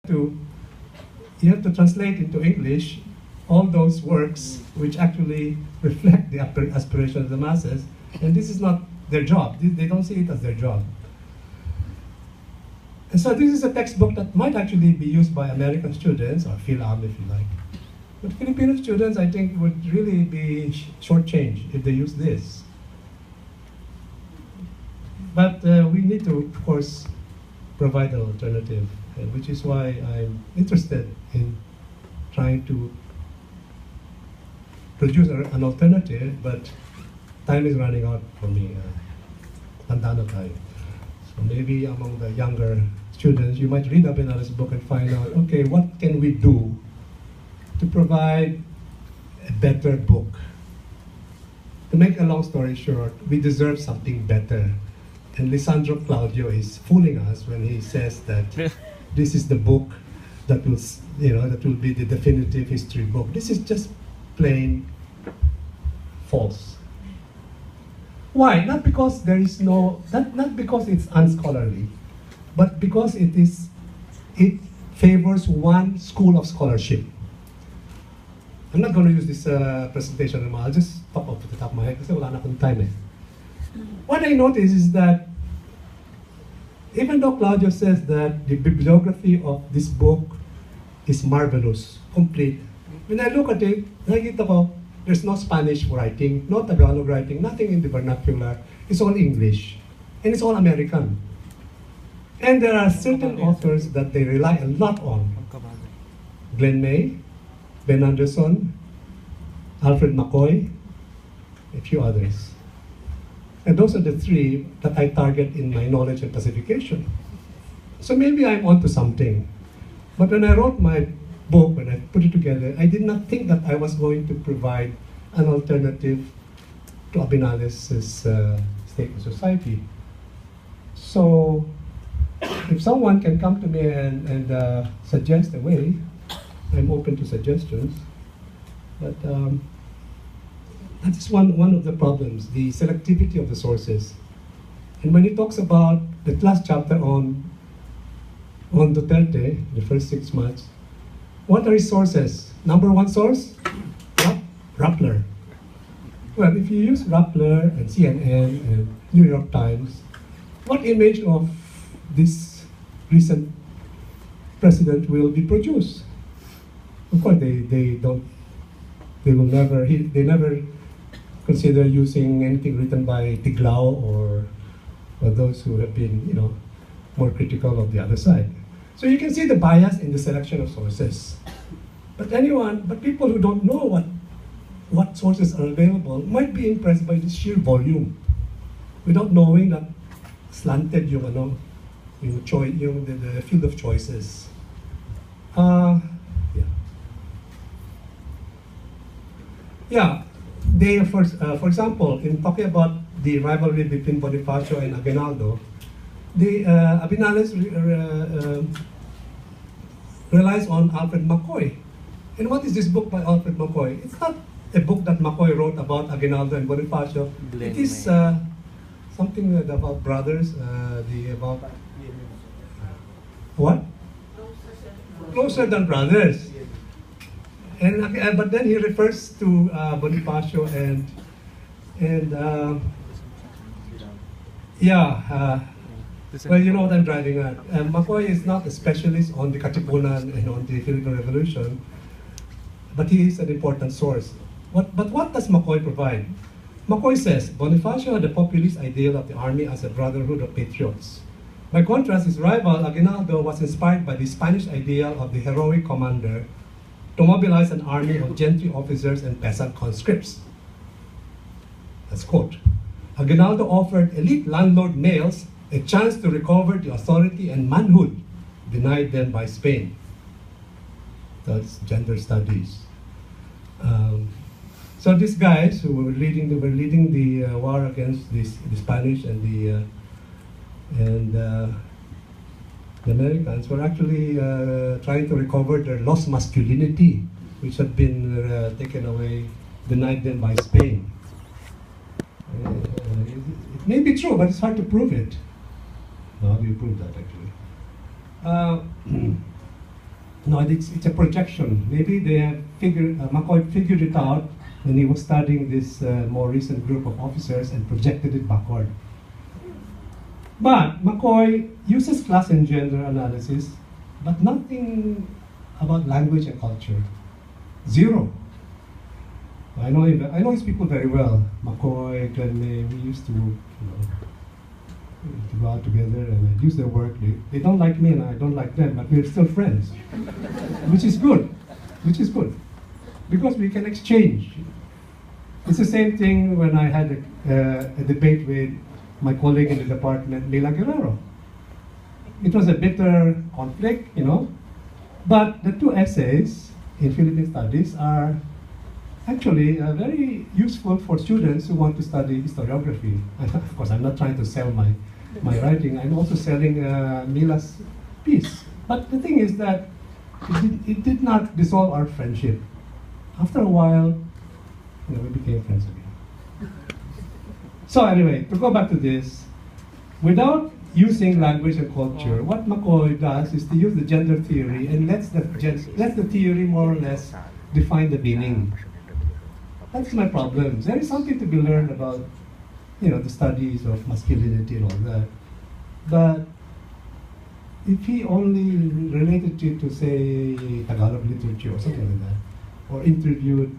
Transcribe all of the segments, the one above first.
you have to translate into English all those works which actually reflect the aspirations of the masses, and this is not their job. They don't see it as their job. And so this is a textbook that might actually be used by American students, or Phil-Am if you like. But Filipino students, I think, would really be shortchanged if they use this. But we need to, of course, provide an alternative, which is why I'm interested in trying to produce an alternative, but time is running out for me. Tanda na tayo. So maybe among the younger students, you might read Abinales' book and find out, okay, what can we do to provide a better book? To make a long story short, we deserve something better. And Lisandro Claudio is fooling us when he says that this is the book that will, that will be the definitive history book. This is just plain false. Why? Not because there is not because it's unscholarly, but because it favors one school of scholarship. I'm not going to use this presentation anymore. I'll just talk off the top of my head kasi wala na akong time eh. What I notice is that even though Claudio says that the bibliography of this book is marvelous, complete, when I look at it, nakikita ko, there's no Spanish writing, no Tagalog writing, nothing in the vernacular. It's all English, and it's all American. And there are certain authors that they rely a lot on. Glenn May, Ben Anderson, Alfred McCoy, a few others. And those are the three that I target in my knowledge and classification. So maybe I'm onto something. But when I wrote my book, when I put it together, I did not think that I was going to provide an alternative to Abinales' State and Society. So if someone can come to me and suggest a way, I'm open to suggestions. But that is one of the problems, the selectivity of the sources. And when he talks about the last chapter on Duterte, the first 6 months, what are his sources? Number one source? Rappler. Well, if you use Rappler and CNN and New York Times, what image of this recent president will be produced? Of course, they never consider using anything written by Tiglao or those who have been, more critical of the other side. So you can see the bias in the selection of sources. But people who don't know what sources are available might be impressed by the sheer volume, without knowing that slanted the field of choices. For example, in talking about the rivalry between Bonifacio and Aguinaldo, the Abinales relies on Alfred McCoy. And what is this book by Alfred McCoy? It's not a book that McCoy wrote about Aguinaldo and Bonifacio. It is something about brothers, about what? Closer than brothers. And but then he refers to Bonifacio well, you know what I'm driving at. McCoy is not a specialist on the Katipunan and on the Philippine Revolution, but he is an important source. But what does McCoy provide? McCoy says, Bonifacio had the populist ideal of the army as a brotherhood of patriots. By contrast, his rival, Aguinaldo, was inspired by the Spanish ideal of the heroic commander to mobilize an army of gentry officers and peasant conscripts. Let's quote. Aguinaldo offered elite landlord males a chance to recover the authority and manhood denied them by Spain. That's gender studies. So these guys who were leading the war against the Spanish and the Americans were actually trying to recover their lost masculinity, which had been taken away, denied them by Spain. It may be true, but it's hard to prove it. How do you prove that, actually? No, it's a projection. Maybe they have McCoy figured it out when he was studying this more recent group of officers and projected it backward. But McCoy uses class and gender analysis, but nothing about language and culture. Zero. I know his people very well. McCoy, Glenn May, we used to, to go out together and use their work. They don't like me and I don't like them, but we're still friends, which is good. Because we can exchange. It's the same thing when I had a debate with my colleague in the department, Lila Guerrero. It was a bitter conflict, but the two essays in Philippine Studies are actually very useful for students who want to study historiography. And of course, I'm not trying to sell my writing. I'm also selling Mila's piece. But the thing is that it did not dissolve our friendship. After a while, we became friends again. So anyway, to go back to this, without using language and culture, what McCoy does is to use the gender theory and lets the theory more or less define the meaning. That's my problem. There is something to be learned about, the studies of masculinity and all that. But if he only related it to, say, Tagalog literature or something like that, or interviewed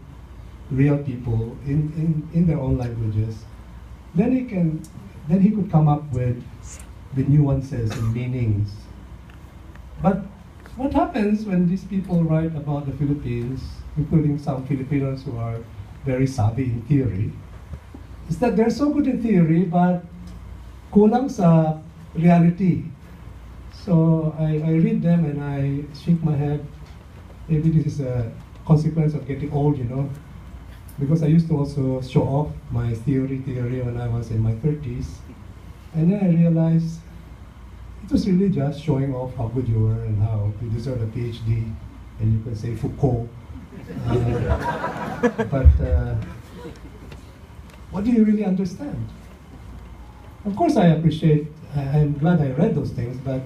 real people in their own languages, then he could come up with the nuances and meanings. But what happens when these people write about the Philippines, including some Filipinos who are very savvy in theory, is that they're so good in theory, but kulang sa reality. So I read them and I shake my head. Maybe this is a consequence of getting old, because I used to also show off my theory when I was in my 30s. And then I realized it was really just showing off how good you were and how you deserve a PhD, and you can say Foucault. But what do you really understand? Of course I'm glad I read those things, but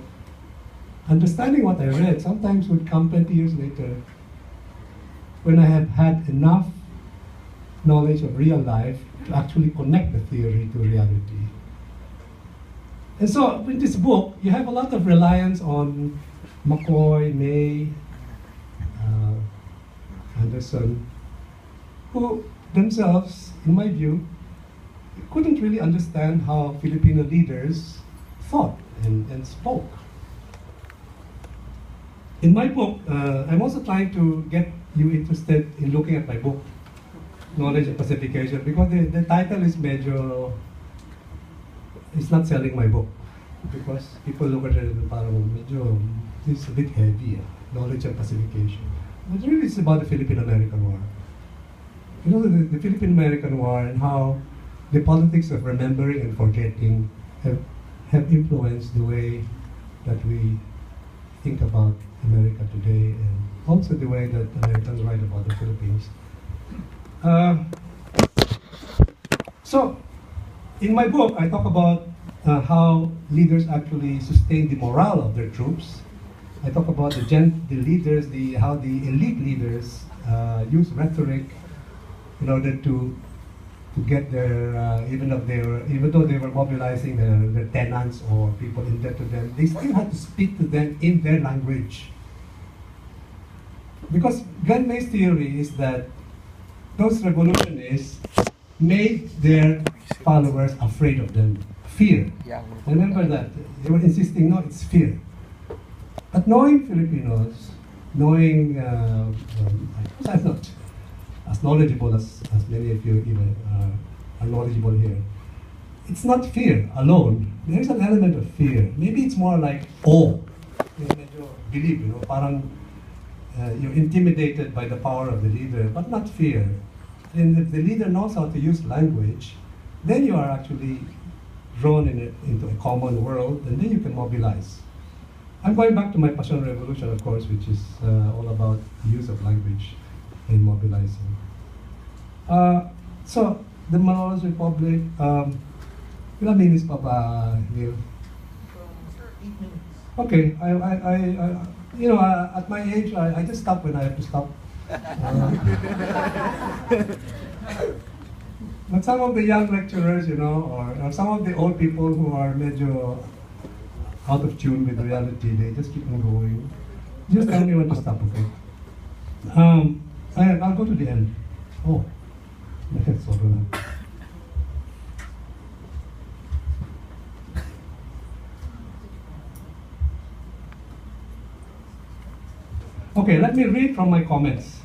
understanding what I read sometimes would come 20 years later when I have had enough knowledge of real life to actually connect the theory to reality. And so in this book, you have a lot of reliance on McCoy, May, Anderson, who themselves, in my view, couldn't really understand how Filipino leaders thought and spoke. In my book, I'm also trying to get you interested in looking at my book, Knowledge and Pacification, because the title is it's not selling my book, because people look at it and it's a bit heavy, Knowledge and Pacification. But really it's about the Philippine-American War. The Philippine-American War and how the politics of remembering and forgetting have influenced the way that we think about America today, and also the way that Americans write about the Philippines. So, in my book, I talk about how leaders actually sustain the morale of their troops. I talk about the leaders, how the elite leaders use rhetoric in order to get their, even though they were mobilizing their tenants or people in debt to them, they still had to speak to them in their language. Because Glenn May's theory is that those revolutionists made their followers afraid of them. Fear. Remember that. They were insisting, no, it's fear. But knowing Filipinos, I'm not as knowledgeable as many of you even are knowledgeable here. It's not fear alone. There's an element of fear. Maybe it's more like awe. Believe, parang you're intimidated by the power of the leader, but not fear. And if the leader knows how to use language, then you are actually drawn into a common world, and then you can mobilize. I'm going back to my Passion Revolution, of course, which is all about the use of language in mobilizing. So, the Malolos Republic, ilang minutes pa ba, Neil? 8 minutes. Okay, you know, at my age, I just stop when I have to stop. But some of the young lecturers, you know, or some of the old people who are medyo out of tune with reality, they just keep on going. Just tell me when to stop, okay? I'll go to the end. Oh, sorry. Okay, let me read from my comments.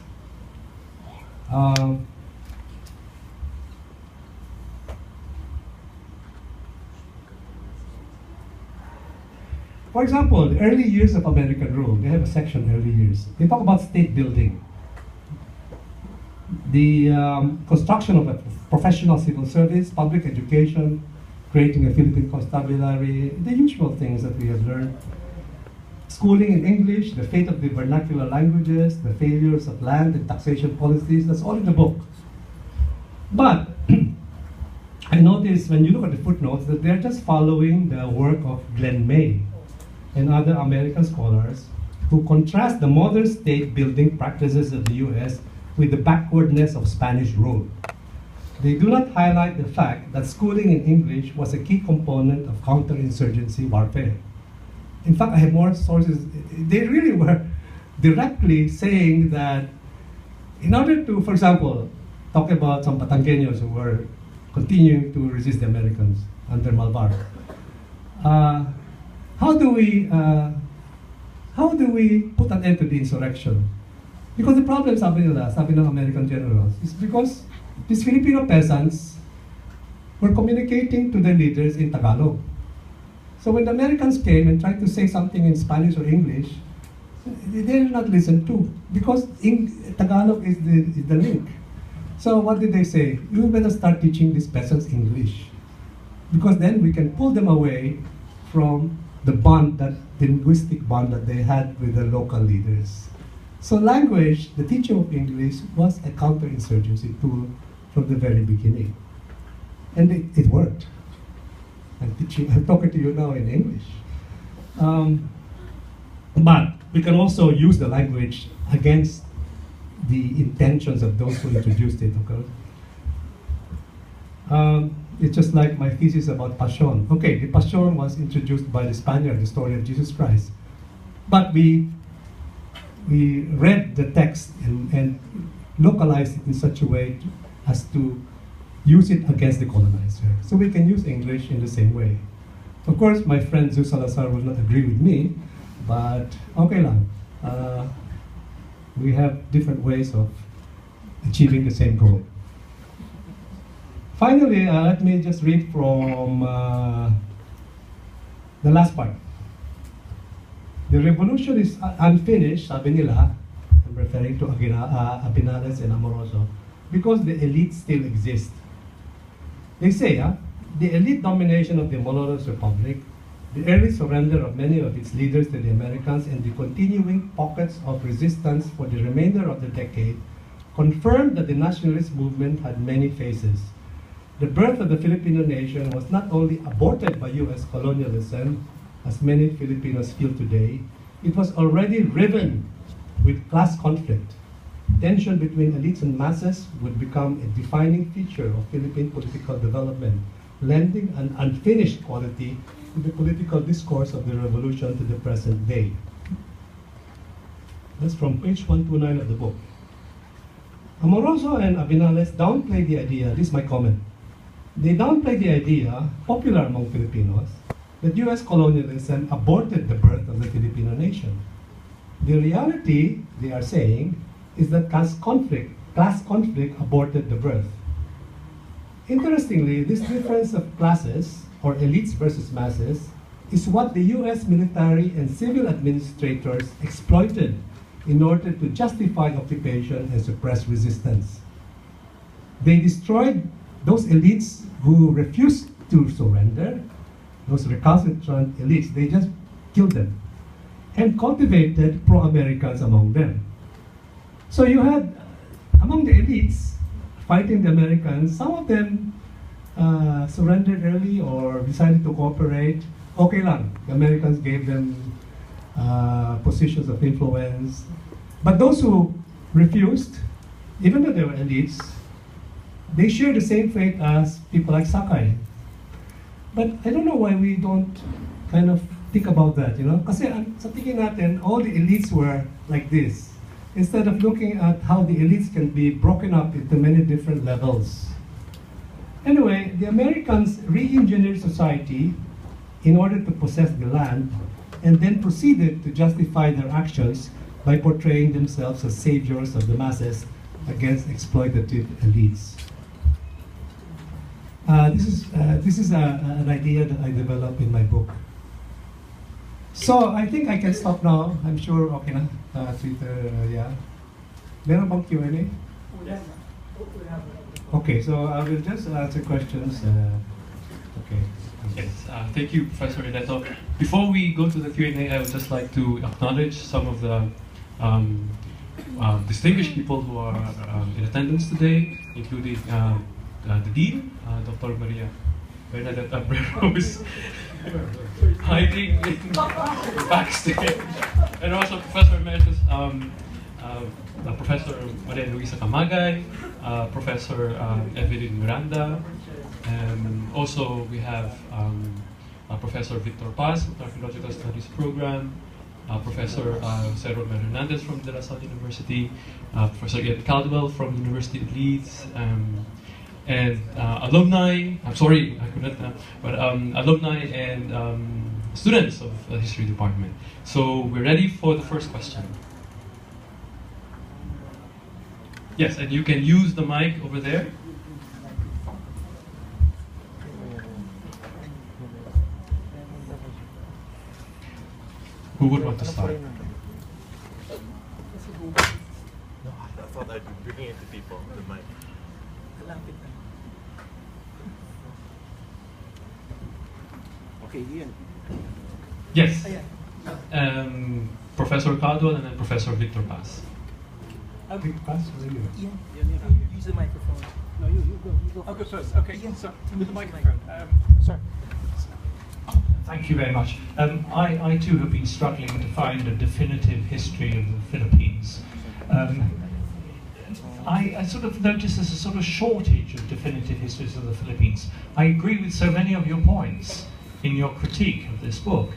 For example, the early years of American rule, they have a section, early years. They talk about state building, the construction of a professional civil service, public education, creating a Philippine constabulary, the usual things that we have learned. Schooling in English, the fate of the vernacular languages, the failures of land and taxation policies, that's all in the book. But I noticed when you look at the footnotes that they're just following the work of Glenn May and other American scholars who contrast the modern state building practices of the US with the backwardness of Spanish rule. They do not highlight the fact that schooling in English was a key component of counterinsurgency warfare. In fact, I have more sources. They really were directly saying that in order to, for example, talk about some Batangueños who were continuing to resist the Americans under Malvar. How do we put an end to the insurrection? Because the problem, sabi ng American generals, is because these Filipino peasants were communicating to their leaders in Tagalog. So when the Americans came and tried to say something in Spanish or English, they did not listen to, because Tagalog is the link. So what did they say? You better start teaching these peasants English, because then we can pull them away from the bond, the linguistic bond that they had with the local leaders. So language, the teaching of English, was a counterinsurgency tool from the very beginning. And it worked. I'm talking to you now in English. But we can also use the language against the intentions of those who introduced it, okay? It's just like my thesis about Passion. Okay, the Passion was introduced by the Spaniard, the story of Jesus Christ. But we read the text and localized it in such a way as to use it against the colonizer. So we can use English in the same way. Of course, my friend Zeus Salazar will not agree with me, but okay lang. We have different ways of achieving the same goal. Finally, let me just read from the last part. The revolution is unfinished, sabi nila, I'm referring to Abinales and Amoroso, because the elite still exist. They say, the elite domination of the Malolos Republic, the early surrender of many of its leaders to the Americans, and the continuing pockets of resistance for the remainder of the decade confirmed that the nationalist movement had many faces. The birth of the Filipino nation was not only aborted by US colonialism, as many Filipinos feel today, it was already riven with class conflict. Tension between elites and masses would become a defining feature of Philippine political development, lending an unfinished quality to the political discourse of the revolution to the present day. That's from page 129 of the book. Amoroso and Abinales downplay the idea, this is my comment, they downplay the idea, popular among Filipinos, that US colonialism aborted the birth of the Filipino nation. The reality, they are saying, is that class conflict aborted the birth. Interestingly, this difference of classes, or elites versus masses, is what the US military and civil administrators exploited in order to justify occupation and suppress resistance. They destroyed those elites who refused to surrender, those recalcitrant elites, they just killed them, and cultivated pro-Americans among them. So you had, among the elites fighting the Americans, some of them surrendered early or decided to cooperate. Okay lang, the Americans gave them positions of influence. But those who refused, even though they were elites, they share the same fate as people like Sakai. But I don't know why we don't kind of think about that, you know? Kasi sa tingin natin, all the elites were like this, instead of looking at how the elites can be broken up into many different levels. Anyway, the Americans re-engineered society in order to possess the land, and then proceeded to justify their actions by portraying themselves as saviors of the masses against exploitative elites. This is an idea that I developed in my book. So I think I can stop now. I'm sure okay na. Twitter, yeah. Meron bang Q&A? Okay, so I will just answer questions. Okay. Yes, thank you, Professor Ileto. Before we go to the Q&A, I would just like to acknowledge some of the distinguished people who are in attendance today, including the Dean, Dr. Maria Reynaldo is hiding backstage, and also Professor Emeritus Professor Maria Luisa Camagay, Professor Evelyn Miranda, and also we have Professor Victor Paz from the Archaeological Studies Program, Professor Jose Romero Hernandez from De La Salle University, Professor Ian Caldwell from the University of Leeds, and alumni, I'm sorry, I couldn't, but alumni and students of the History Department. So we're ready for the first question. Yes, and you can use the mic over there. Who would want to start? No, I thought I'd be bringing it to people, the mic. Okay, Ian. Yes. Professor Caldwell and then Professor Victor Paz. Victor Paz, or you? Use the microphone. No, you go. I'll go first. Okay, so with the microphone. Sorry. Thank you very much. I too have been struggling to find a definitive history of the Philippines. I sort of notice there's a sort of shortage of definitive histories of the Philippines. I agree with so many of your points in your critique of this book,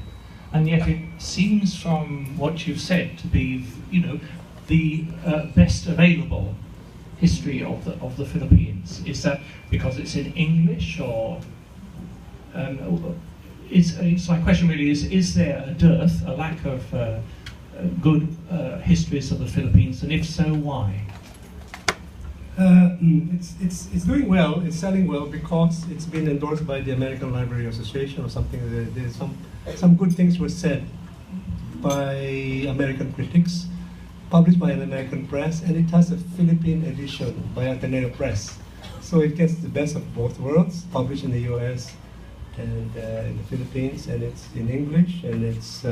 and yet it seems from what you've said to be, you know, the best available history of the Philippines. Is that because it's in English, or it's my question really is there a dearth, a lack of good histories of the Philippines, and if so, why? It's doing well, it's selling well because it's been endorsed by the American Library Association or something. There's some good things were said by American critics, published by an American press, and it has a Philippine edition by Ateneo Press. So it gets the best of both worlds, published in the US and in the Philippines, and it's in English, and it's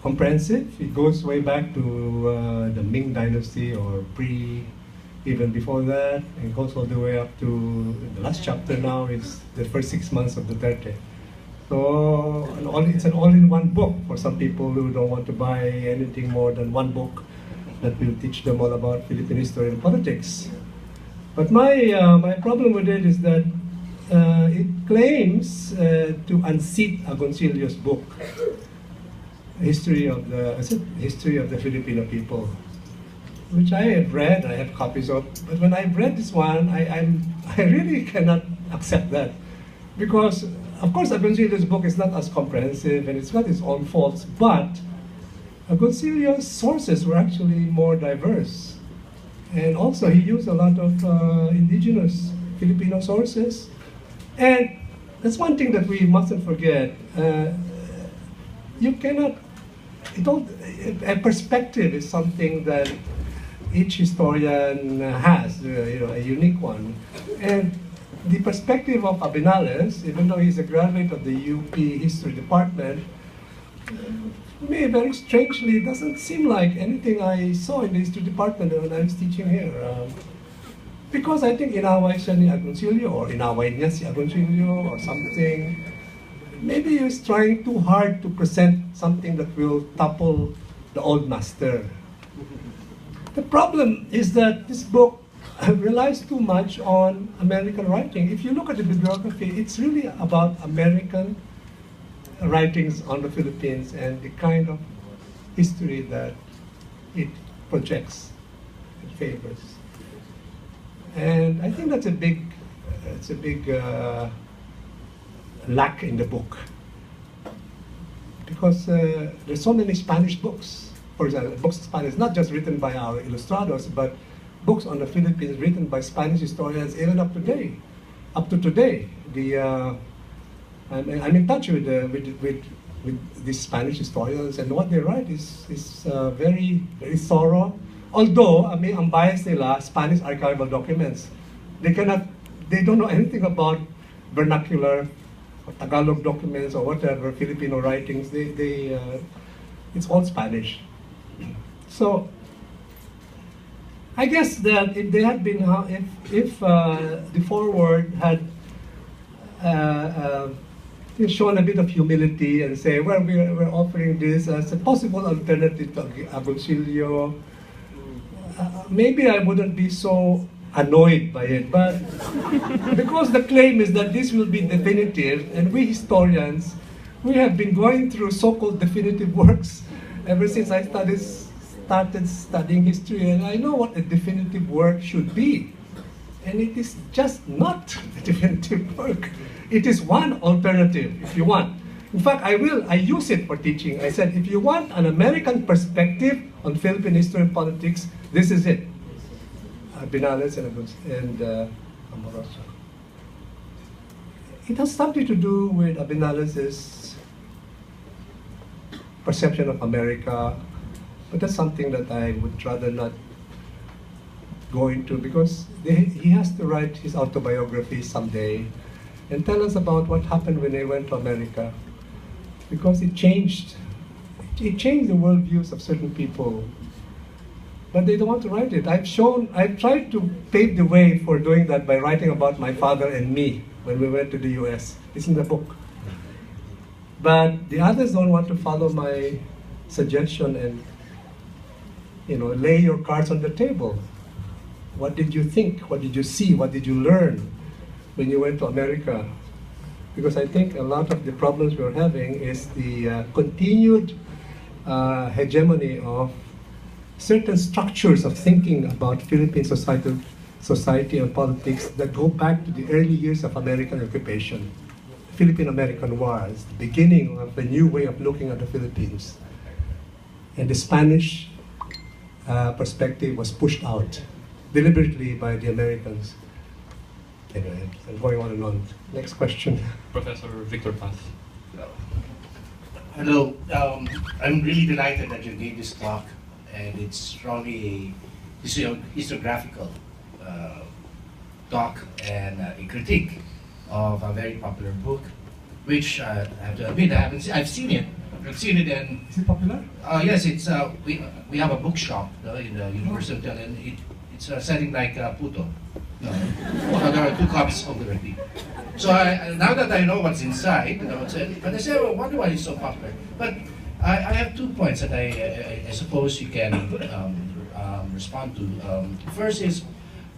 comprehensive. It goes way back to the Ming Dynasty, or even before that. It goes all the way up to the last chapter now is the first 6 months of Duterte. So it's an all-in-one book for some people who don't want to buy anything more than one book that will teach them all about Philippine history and politics. But my problem with it is that it claims to unseat Agoncillo's book, History of the Filipino People, which I have read, I have copies of. But when I've read this one, I really cannot accept that, because of course Agoncillo's book is not as comprehensive and it's got its own faults, but Agoncillo's sources were actually more diverse, and also he used a lot of indigenous Filipino sources. And that's one thing that we mustn't forget. You cannot. A perspective is something that each historian has, a unique one. And the perspective of Abinales, even though he's a graduate of the UP History Department, me very strangely doesn't seem like anything I saw in the History Department when I was teaching here. Because I think inaway siya ni Agoncillo, or inaway niya si Agoncillo, or something. maybe he's trying too hard to present something that will topple the old master. The problem is that this book relies too much on American writing. If you look at the bibliography, it's really about American writings on the Philippines and the kind of history that it projects and favors. And I think that's a big lack in the book, because there's so many Spanish books. For example, books in Spanish, not just written by our illustrators, but books on the Philippines written by Spanish historians even up to today. I'm in touch with these Spanish historians, and what they write is very, very thorough. Although, ang bias nila, Spanish archival documents, they don't know anything about vernacular or Tagalog documents or whatever, Filipino writings. It's all Spanish. So, I guess that if they had been, if the foreword had shown a bit of humility and say, well, we're offering this as a possible alternative to Agoncillo, maybe I wouldn't be so annoyed by it. But because the claim is that this will be definitive, and we historians, we have been going through so-called definitive works ever since I started studying history, and I know what a definitive work should be. And it is just not a definitive work. It is one alternative, if you want. In fact, I use it for teaching. I said, if you want an American perspective on Philippine history and politics, this is it. Abinales and Amoroso. It has something to do with Abinales' perception of America, but that's something that I would rather not go into, because he has to write his autobiography someday and tell us about what happened when he went to America, because it changed the worldviews of certain people, but they don't want to write it. I've tried to pave the way for doing that by writing about my father and me when we went to the US. It's in the book. But the others don't want to follow my suggestion and, lay your cards on the table. What did you think? What did you see? What did you learn when you went to America? Because I think a lot of the problems we're having is the continued hegemony of certain structures of thinking about Philippine society and politics that go back to the early years of American occupation. Philippine-American Wars, the beginning of a new way of looking at the Philippines. And the Spanish perspective was pushed out deliberately by the Americans. Anyway, I'm going on and on. Next question. Professor Victor Paz. Hello. I'm really delighted that you gave this talk, and it's strongly a historiographical talk and a critique of a very popular book, which I have to admit I've seen it. I've seen it, and Is it popular? yes, it's we have a bookshop in the University Hotel, and it's a setting like Puto. There are 2 copies already. So now that I know what's inside, but I say, well, wonder why it's so popular. But I have 2 points that I suppose you can respond to. First is,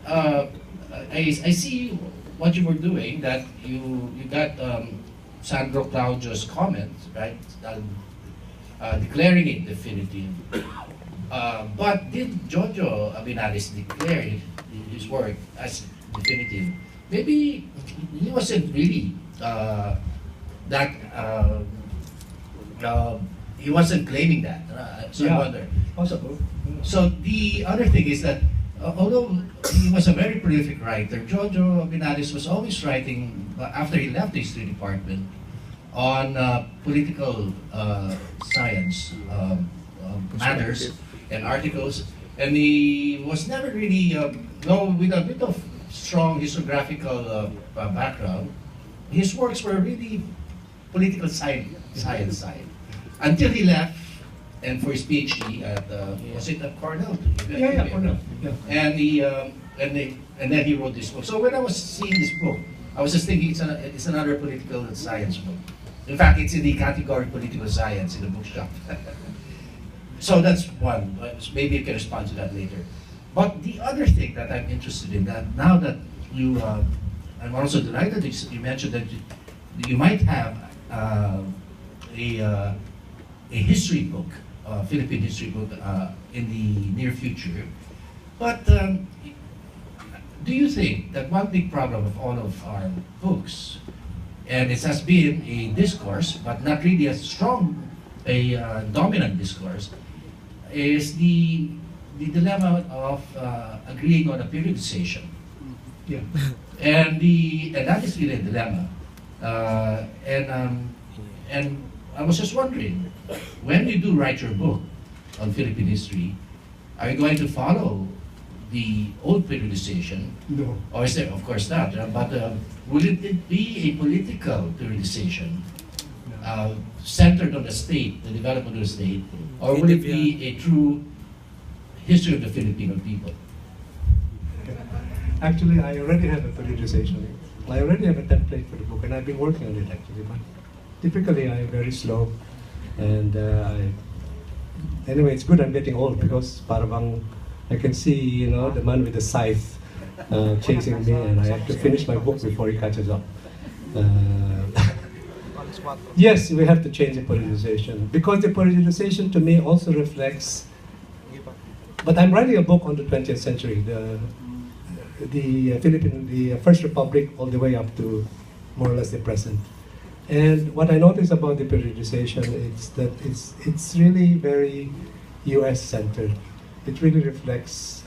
I see what you were doing, that you got Sandro Claudio's comment, right, declaring it definitive. But did Jojo Abinales declare his work as definitive? Maybe he wasn't really he wasn't claiming that. So Yeah. I wonder. Possible. So the other thing is that although he was a very prolific writer, Jojo Abinales was always writing after he left the history department on political science matters and articles, and he was never really with a bit of strong historiographical background. His works were really political science side until he left. And for his PhD at was it at Cornell? Yeah, Cornell. Yeah. And then he wrote this book. So when I was seeing this book, I was just thinking it's another political science book. In fact, it's in the category political science in the bookshop. So that's one. Maybe you can respond to that later. But the other thing that I'm interested in, that now that you, I'm also delighted that you mentioned that you might have a history book, Philippine history book in the near future. But do you think that one big problem of all of our books, and it has been a discourse, but not really a strong, dominant discourse, is the dilemma of agreeing on a periodization? Yeah. And that is really a dilemma. And I was just wondering, when you do write your book on Philippine history, are you going to follow the old periodization? No. Or is there, of course not, but will it be a political periodization centered on the state, the development of the state, or will it be a true history of the Filipino people? Actually, I already have a periodization. I already have a template for the book, and I've been working on it actually. But typically, I'm very slow, and anyway, it's good I'm getting old because parang I can see, you know, the man with the scythe chasing me, and I have to finish my book before he catches up. Yes, we have to change the periodization because the periodization to me also reflects. But I'm writing a book on the 20th century, the First Republic, all the way up to more or less the present. And what I notice about the periodization is that it's really very U.S. centered. It really reflects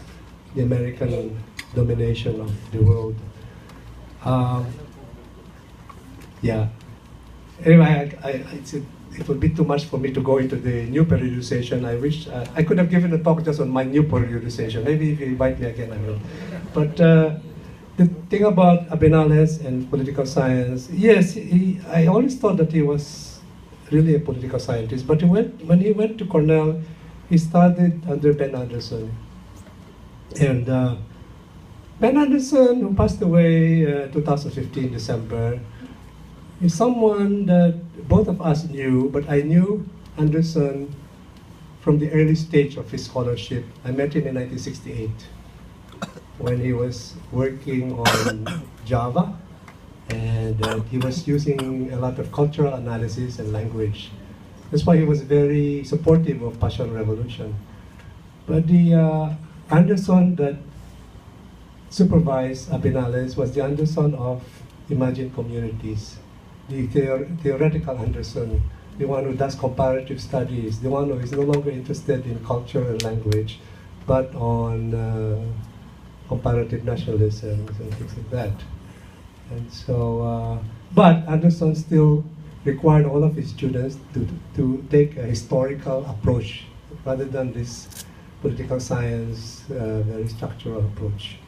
the American domination of the world. Yeah. Anyway, it would be too much for me to go into the new periodization. I wish I could have given a talk just on my new periodization. Maybe if you invite me again, I will. But the thing about Abinales and political science, yes, I always thought that he was really a political scientist. But when he went to Cornell, he studied under Ben Anderson. And Ben Anderson, who passed away 2015 December, is someone that both of us knew, but I knew Anderson from the early stage of his scholarship. I met him in 1968 when he was working on Java, and he was using a lot of cultural analysis and language. That's why he was very supportive of Passion Revolution. But the Anderson that supervised Abinales was the Anderson of imagined communities. The theoretical Anderson, the one who does comparative studies, the one who is no longer interested in culture and language, but on comparative nationalism and things like that. And so, but Anderson still required all of his students to take a historical approach rather than this political science, very structural approach.